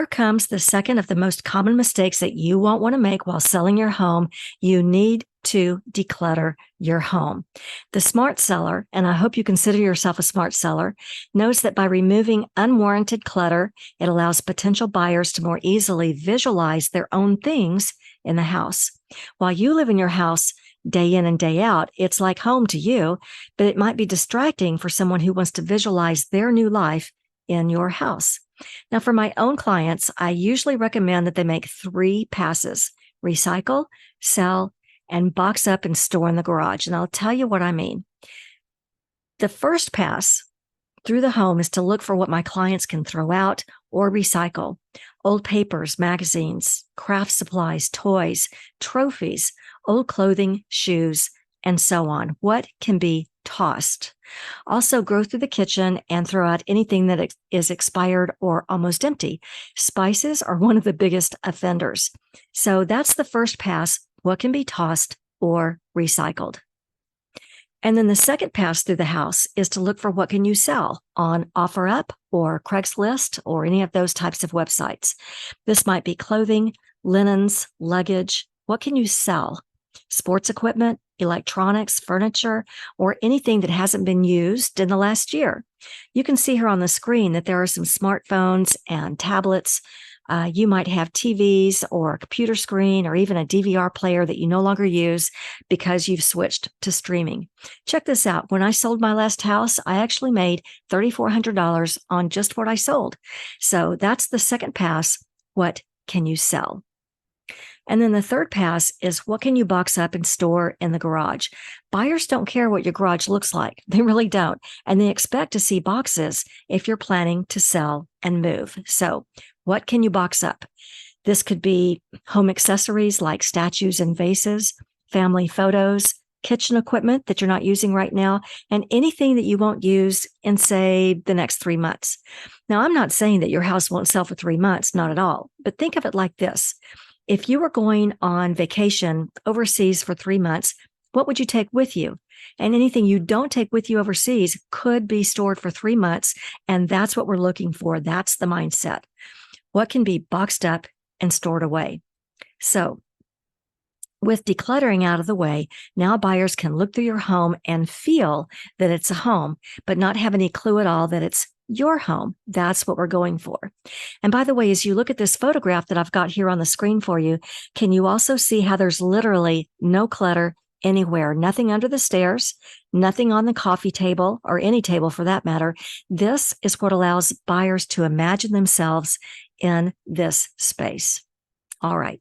Here comes the second of the most common mistakes that you won't want to make while selling your home. You need to declutter your home. The smart seller, and I hope you consider yourself a smart seller, knows that by removing unwarranted clutter, it allows potential buyers to more easily visualize their own things in the house. While you live in your house day in and day out, it's like home to you, but it might be distracting for someone who wants to visualize their new life in your house. Now, for my own clients, I usually recommend that they make 3 passes: recycle, sell, and box up and store in the garage. And I'll tell you what I mean. The first pass through the home is to look for what my clients can throw out or recycle: old papers, magazines, craft supplies, toys, trophies, old clothing, shoes, and so on. What can be tossed? Also, go through the kitchen and throw out anything that is expired or almost empty. Spices are one of the biggest offenders. So that's the first pass: what can be tossed or recycled. And then the second pass through the house is to look for what can you sell on OfferUp or Craigslist or any of those types of websites. This might be clothing, linens, luggage. What can you sell? Sports equipment, electronics, furniture, or anything that hasn't been used in the last year. You can see here on the screen that there are some smartphones and tablets. You might have TVs or a computer screen or even a DVR player that you no longer use because you've switched to streaming. Check this out. When I sold my last house, I actually made $3,400 on just what I sold. So that's the second pass. What can you sell? And then the third pass is what can you box up and store in the garage? Buyers don't care what your garage looks like. They really don't. And they expect to see boxes if you're planning to sell and move. So what can you box up? This could be home accessories like statues and vases, family photos, kitchen equipment that you're not using right now, and anything that you won't use in, say, the next 3 months. Now, I'm not saying that your house won't sell for 3 months, not at all. But think of it like this. If you were going on vacation overseas for 3 months, what would you take with you? And anything you don't take with you overseas could be stored for 3 months. And that's what we're looking for. That's the mindset. What can be boxed up and stored away? So with decluttering out of the way, now buyers can look through your home and feel that it's a home, but not have any clue at all that it's your home. That's what we're going for. And by the way, as you look at this photograph that I've got here on the screen for you, can you also see how there's literally no clutter anywhere? Nothing under the stairs, nothing on the coffee table or any table for that matter. This is what allows buyers to imagine themselves in this space. All right.